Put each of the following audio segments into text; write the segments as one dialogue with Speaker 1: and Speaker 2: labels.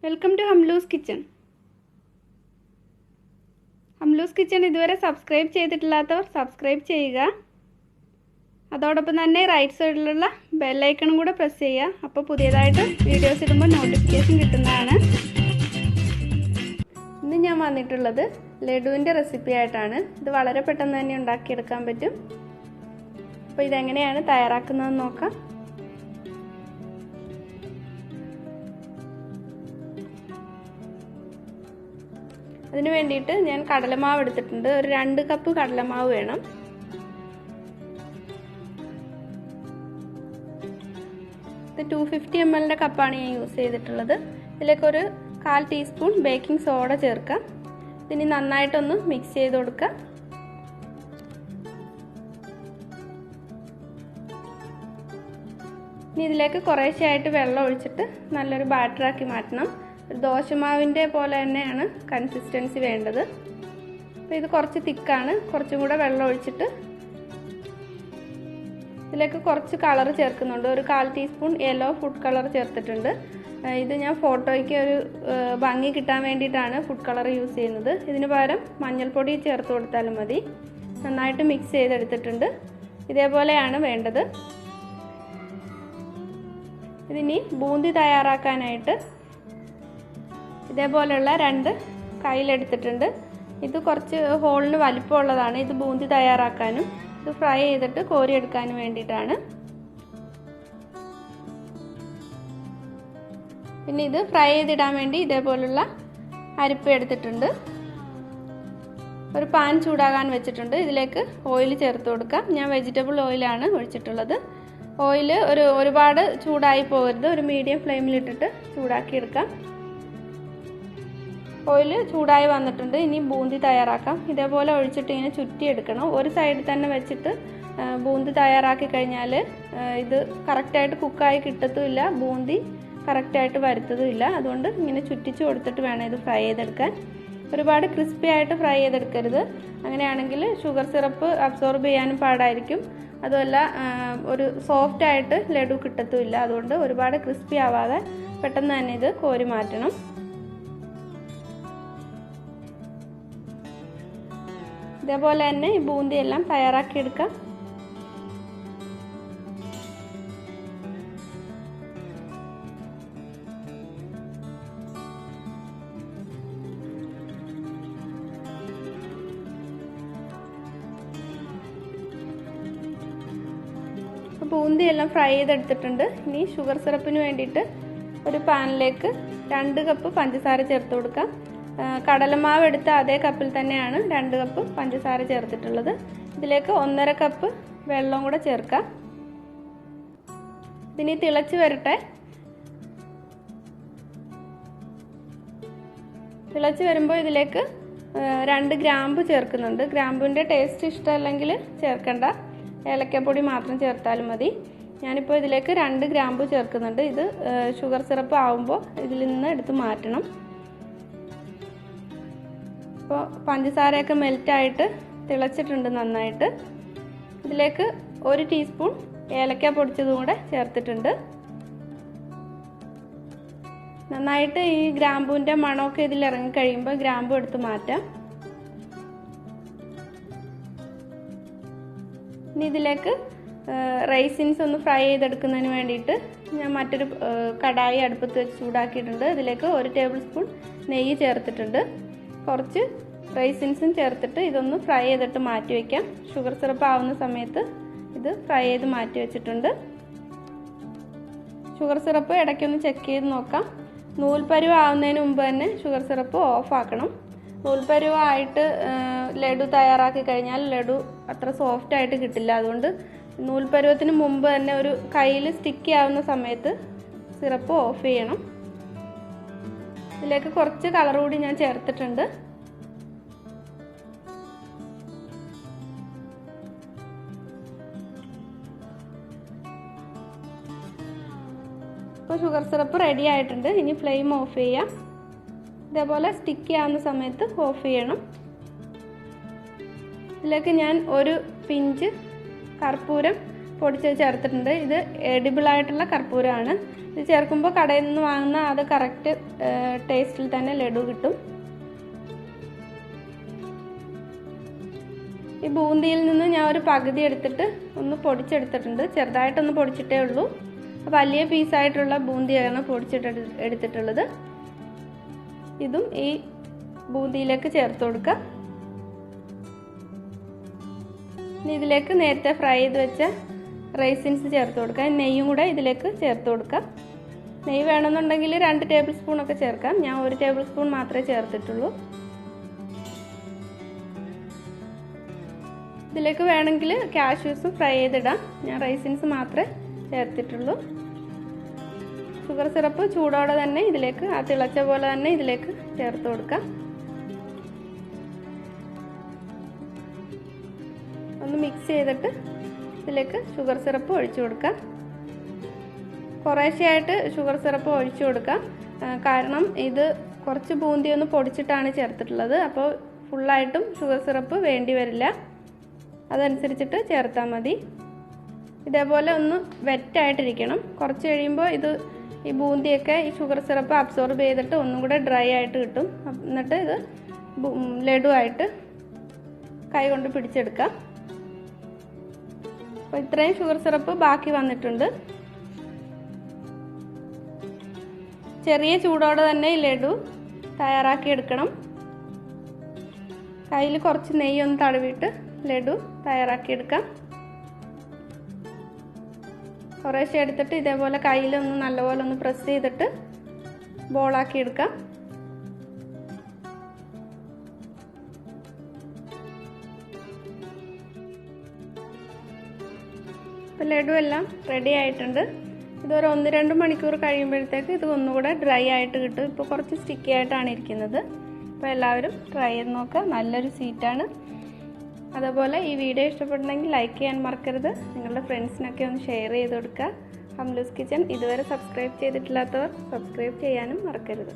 Speaker 1: Welcome to Hamloo's kitchen. Hamloo's kitchen ഇതുവരെ subscribe ചെയ്തിട്ടില്ലാത്തവർ subscribe ചെയ്യുക. അതോടൊപ്പം തന്നെ റൈറ്റ് സൈഡിലുള്ള ബെല്ലൈക്കണും കൂടെ പ്രസ് ചെയ്യുക. അപ്പോൾ പുതിയതായിട്ട് വീഡിയോസ് ഇടുമ്പോൾ നോട്ടിഫിക്കേഷൻ കിട്ടുന്നതാണ്. ഇന്ന് ഞാൻ വന്നിട്ടുള്ളത് ലഡുവിൻ്റെ റെസിപ്പി ആയിട്ടാണ്. ഇത് വളരെ പെട്ടെന്ന് തന്നെ ഉണ്ടാക്കിയെടുക്കാൻ പറ്റും. അപ്പോൾ ഇതെങ്ങനെയാണ് തയ്യാറാക്കുന്നതെന്ന് നോക്കാം. അതിന് വേണ്ടിയിട്ട് ഞാൻ കടലമാവ് എടുത്തിട്ടുണ്ട്. ഒരു 2 കപ്പ് കടലമാവ് വേണം. ഇത് 250 ml കപ്പാണ് ഞാൻ യൂസ് ചെയ്തിട്ടുള്ളത്. ഇതിലേക്ക് ഒരു 1/4 ടീസ്പൂൺ ബേക്കിംഗ് സോഡ ചേർക്കാം. ഇതിനി നന്നായിട്ടൊന്ന് മിക്സ് ചെയ്ത് കൊടുക്കാം. ഇനി ഇതിലേക്ക് കുറേശ്ശെയായിട്ട് വെള്ളം ഒഴിച്ചിട്ട് നല്ലൊരു ബാറ്ററാക്കി മാറ്റണം. ദോശമാവിൻ്റെ പോലെ തന്നെയാണ് കൺസിസ്റ്റൻസി വേണ്ടത്. അപ്പോൾ ഇത് കുറച്ച് തിക്കാണ്. കുറച്ചും കൂടെ വെള്ളം ഒഴിച്ചിട്ട് ഇതിലേക്ക് കുറച്ച് കളർ ചേർക്കുന്നുണ്ട്. ഒരു 1/4 ടീസ്പൂൺ യെല്ലോ ഫുഡ് കളർ ചേർത്തിട്ടുണ്ട്. ഇത് ഞാൻ ഫോട്ടോയ്ക്ക് ഒരു ഭംഗി കിട്ടാൻ വേണ്ടിയിട്ടാണ് ഫുഡ് കളർ യൂസ് ചെയ്യുന്നത്. ഇതിന് പകരം മഞ്ഞൾപ്പൊടി ചേർത്ത് കൊടുത്താലും മതി. നന്നായിട്ട് മിക്സ് ചെയ്തെടുത്തിട്ടുണ്ട്. ഇതേപോലെയാണ് വേണ്ടത്. ഇതിനി ബൂന്തി തയ്യാറാക്കാനായിട്ട് ഇതേപോലെയുള്ള 2 കയ്യിലെടുത്തിട്ടുണ്ട്. ഇത് കുറച്ച് ഹോളിന് വലിപ്പമുള്ളതാണ്. ഇത് ബൂന്തി തയ്യാറാക്കാനും ഇത് ഫ്രൈ ചെയ്തിട്ട് കോരിയെടുക്കാനും വേണ്ടിയിട്ടാണ്. പിന്നെ ഇത് ഫ്രൈ ചെയ്തിടാൻ വേണ്ടി ഇതേപോലുള്ള അരിപ്പ എടുത്തിട്ടുണ്ട്. ഒരു പാൻ ചൂടാകാൻ വെച്ചിട്ടുണ്ട്. ഇതിലേക്ക് ഓയിൽ ചേർത്ത് കൊടുക്കാം. ഞാൻ വെജിറ്റബിൾ ഓയിലാണ് ഒഴിച്ചിട്ടുള്ളത്. ഓയിൽ ഒരുപാട് ചൂടായി പോകരുത്. ഒരു മീഡിയം ഫ്ലെയിമിലിട്ടിട്ട് ചൂടാക്കിയെടുക്കാം. ഓയിൽ ചൂടായി വന്നിട്ടുണ്ട്. ഇനി ബൂന്തി തയ്യാറാക്കാം. ഇതേപോലെ ഒഴിച്ചിട്ട് ഇങ്ങനെ ചുറ്റിയെടുക്കണം. ഒരു സൈഡിൽ തന്നെ വെച്ചിട്ട് ബൂന്തി തയ്യാറാക്കി കഴിഞ്ഞാൽ ഇത് കറക്റ്റായിട്ട് കുക്കായി കിട്ടത്തുമില്ല, ബൂന്തി കറക്റ്റായിട്ട് വരുത്തതുമില്ല. അതുകൊണ്ട് ഇങ്ങനെ ചുറ്റിച്ച് കൊടുത്തിട്ട് വേണം ഇത് ഫ്രൈ ചെയ്തെടുക്കാൻ. ഒരുപാട് ക്രിസ്പി ആയിട്ട് ഫ്രൈ ചെയ്തെടുക്കരുത്. അങ്ങനെയാണെങ്കിൽ ഷുഗർ സിറപ്പ് അബ്സോർബ് ചെയ്യാനും പാടായിരിക്കും. അതുമല്ല ഒരു സോഫ്റ്റ് ആയിട്ട് ലഡു കിട്ടത്തുമില്ല. അതുകൊണ്ട് ഒരുപാട് ക്രിസ്പി ആവാതെ പെട്ടെന്ന് തന്നെ ഇത് കോരി മാറ്റണം. ഇതേപോലെ തന്നെ ഈ ബൂന്തി എല്ലാം തയ്യാറാക്കിയെടുക്കാം. ബൂന്തി എല്ലാം ഫ്രൈ ചെയ്തെടുത്തിട്ടുണ്ട്. ഇനി ഷുഗർ സിറപ്പിന് വേണ്ടിയിട്ട് ഒരു പാനിലേക്ക് 2 കപ്പ് പഞ്ചസാര ചേർത്ത് കൊടുക്കാം. കടലമാവ് എടുത്ത അതേ കപ്പിൽ തന്നെയാണ് 2 കപ്പ് പഞ്ചസാര ചേർത്തിട്ടുള്ളത്. ഇതിലേക്ക് 1.5 കപ്പ് വെള്ളം കൂടെ ചേർക്കാം. ഇതിനി തിളച്ച് വരട്ടെ. തിളച്ച് വരുമ്പോൾ ഇതിലേക്ക് 2 ഗ്രാമ്പു ചേർക്കുന്നുണ്ട്. ഗ്രാമ്പുവിൻ്റെ ടേസ്റ്റ് ഇഷ്ടമല്ലെങ്കിൽ ചേർക്കണ്ട, ഏലക്കപ്പൊടി മാത്രം ചേർത്താലും മതി. ഞാനിപ്പോൾ ഇതിലേക്ക് 2 ഗ്രാമ്പു ചേർക്കുന്നുണ്ട്. ഇത് ഷുഗർ സിറപ്പ് ആവുമ്പോൾ ഇതിൽ നിന്ന് എടുത്ത് മാറ്റണം. ഇപ്പോൾ പഞ്ചസാരയൊക്കെ മെൽറ്റായിട്ട് തിളച്ചിട്ടുണ്ട് നന്നായിട്ട്. ഇതിലേക്ക് 1 ടീസ്പൂൺ ഏലക്ക പൊടിച്ചതും കൂടെ ചേർത്തിട്ടുണ്ട്. നന്നായിട്ട് ഈ ഗ്രാമ്പൂവിൻ്റെ മണമൊക്കെ ഇതിൽ ഇറങ്ങിക്കഴിയുമ്പോൾ ഗ്രാമ്പു എടുത്ത് മാറ്റാം. ഇനി ഇതിലേക്ക് റൈസിൻസ് ഒന്ന് ഫ്രൈ ചെയ്തെടുക്കുന്നതിന് വേണ്ടിയിട്ട് ഞാൻ മറ്റൊരു കടായി അടുപ്പത്ത് വെച്ച് ചൂടാക്കിയിട്ടുണ്ട്. ഇതിലേക്ക് 1 ടേബിൾ സ്പൂൺ നെയ്യ് ചേർത്തിട്ടുണ്ട്. കുറച്ച് റൈസിൻസും ചേർത്തിട്ട് ഇതൊന്ന് ഫ്രൈ ചെയ്തിട്ട് മാറ്റി വയ്ക്കാം. ഷുഗർ സിറപ്പ് ആവുന്ന സമയത്ത് ഇത് ഫ്രൈ ചെയ്ത് മാറ്റി വെച്ചിട്ടുണ്ട്. ഷുഗർ സിറപ്പ് ഇടയ്ക്കൊന്ന് ചെക്ക് ചെയ്ത് നോക്കാം. നൂൽപ്പരുവ് ആവുന്നതിന് മുമ്പ് തന്നെ ഷുഗർ സിറപ്പ് ഓഫ് ആക്കണം. നൂൽപ്പരുവായിട്ട് ലഡു തയ്യാറാക്കി കഴിഞ്ഞാൽ ലഡു അത്ര സോഫ്റ്റ് ആയിട്ട് കിട്ടില്ല. അതുകൊണ്ട് നൂൽപ്പരുവത്തിന് മുമ്പ് തന്നെ ഒരു കയ്യിൽ സ്റ്റിക്കി ആവുന്ന സമയത്ത് സിറപ്പ് ഓഫ് ചെയ്യണം. ഇതിലേക്ക് കുറച്ച് കളർ കൂടി ഞാൻ ചേർത്തിട്ടുണ്ട്. ഇപ്പോൾ ഷുഗർ സിറപ്പ് റെഡി ആയിട്ടുണ്ട്. ഇനി ഫ്ലെയിം ഓഫ് ചെയ്യാം. ഇതേപോലെ സ്റ്റിക്കി ആവുന്ന സമയത്ത് ഓഫ് ചെയ്യണം. ഇതിലേക്ക് ഞാൻ 1 പിഞ്ച് കർപ്പൂരം പൊടിച്ച് ചേർത്തിട്ടുണ്ട്. ഇത് എഡിബിളായിട്ടുള്ള കർപ്പൂരമാണ്. ഇത് ചേർക്കുമ്പോൾ കടയിൽ നിന്ന് വാങ്ങുന്ന അത് കറക്റ്റ് ടേസ്റ്റിൽ തന്നെ ലഡു കിട്ടും. ഈ ബൂന്തിയിൽ നിന്ന് ഞാൻ ഒരു പകുതി എടുത്തിട്ട് ഒന്ന് പൊടിച്ചെടുത്തിട്ടുണ്ട്. ചെറുതായിട്ടൊന്ന് പൊടിച്ചിട്ടേ ഉള്ളൂ. വലിയ പീസായിട്ടുള്ള ബൂന്തിയാണ് എടുത്തിട്ടുള്ളത്. ഇതും ഈ ബൂന്തിയിലേക്ക് ചേർത്ത് കൊടുക്കാം. ഇനി ഇതിലേക്ക് നേരത്തെ ഫ്രൈ ചെയ്ത് വെച്ച റൈസിൻസ് ചേർത്ത് കൊടുക്കാം. നെയ്യും കൂടെ ഇതിലേക്ക് ചേർത്ത് കൊടുക്കാം. നെയ്യ് വേണമെന്നുണ്ടെങ്കിൽ 2 ടേബിൾ സ്പൂൺ ഒക്കെ ചേർക്കാം. ഞാൻ 1 ടേബിൾ സ്പൂൺ മാത്രമേ ചേർത്തിട്ടുള്ളൂ. ഇതിലേക്ക് വേണമെങ്കിൽ കാഷ്യൂസും ഫ്രൈ ചെയ്തിടാം. ഞാൻ റൈസിൻസ് മാത്രമേ ചേർത്തിട്ടുള്ളൂ. ഷുഗർ സിറപ്പ് ചൂടോടെ തന്നെ ഇതിലേക്ക് തിളച്ച പോലെ തന്നെ ഇതിലേക്ക് ചേർത്ത് കൊടുക്കാം. ഒന്ന് മിക്സ് ചെയ്തിട്ട് ഇതിലേക്ക് ഷുഗർ സിറപ്പ് ഒഴിച്ചു കൊടുക്കാം. കുറേശ്ശെയായിട്ട് ഷുഗർ സിറപ്പ് ഒഴിച്ചു കൊടുക്കാം. കാരണം ഇത് കുറച്ച് ബൂന്തി ഒന്ന് പൊടിച്ചിട്ടാണ് ചേർത്തിട്ടുള്ളത്. അപ്പോൾ ഫുള്ളായിട്ടും ഷുഗർ സിറപ്പ് വേണ്ടി വരില്ല. അതനുസരിച്ചിട്ട് ചേർത്താൽ മതി. ഇതേപോലെ ഒന്ന് വെറ്റായിട്ടിരിക്കണം. കുറച്ച് കഴിയുമ്പോൾ ഈ ബൂന്തിയൊക്കെ ഈ ഷുഗർ സിറപ്പ് അബ്സോർബ് ചെയ്തിട്ട് ഒന്നും കൂടെ ഡ്രൈ ആയിട്ട് കിട്ടും. എന്നിട്ട് ഇത് ലഡു ആയിട്ട് കൈ കൊണ്ട് പിടിച്ചെടുക്കാം. അപ്പോൾ ഇത്രയും ഷുഗർ സിറപ്പ് ബാക്കി വന്നിട്ടുണ്ട്. ചെറിയ ചൂടോടെ തന്നെ ഈ ലഡു തയ്യാറാക്കി എടുക്കണം. കയ്യിൽ കുറച്ച് നെയ്യൊന്ന് തടവിയിട്ട് ലഡു തയ്യാറാക്കിയെടുക്കാം. കുറേശ്ശെ എടുത്തിട്ട് ഇതേപോലെ കയ്യിലൊന്ന് നല്ലപോലെ ഒന്ന് പ്രസ് ചെയ്തിട്ട് ബോളാക്കി എടുക്കാം. ഇപ്പോൾ ലഡു എല്ലാം റെഡി ആയിട്ടുണ്ട്. ഇതൊരു 1-2 മണിക്കൂർ കഴിയുമ്പോഴത്തേക്ക് ഇത് ഒന്നുകൂടെ ഡ്രൈ ആയിട്ട് കിട്ടും. ഇപ്പോൾ കുറച്ച് സ്റ്റിക്കി ആയിട്ടാണ് ഇരിക്കുന്നത്. അപ്പോൾ എല്ലാവരും ട്രൈ ചെയ്ത് നോക്കുക. നല്ലൊരു സ്വീറ്റാണ്. അതുപോലെ ഈ വീഡിയോ ഇഷ്ടപ്പെട്ടുണ്ടെങ്കിൽ ലൈക്ക് ചെയ്യാൻ മറക്കരുത്. നിങ്ങളുടെ ഫ്രണ്ട്സിനൊക്കെ ഒന്ന് ഷെയർ ചെയ്ത് കൊടുക്കുക. ഹംലൂസ് കിച്ചൺ ഇതുവരെ സബ്സ്ക്രൈബ് ചെയ്തിട്ടില്ലാത്തവർ സബ്സ്ക്രൈബ് ചെയ്യാനും മറക്കരുത്.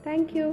Speaker 1: Thank you.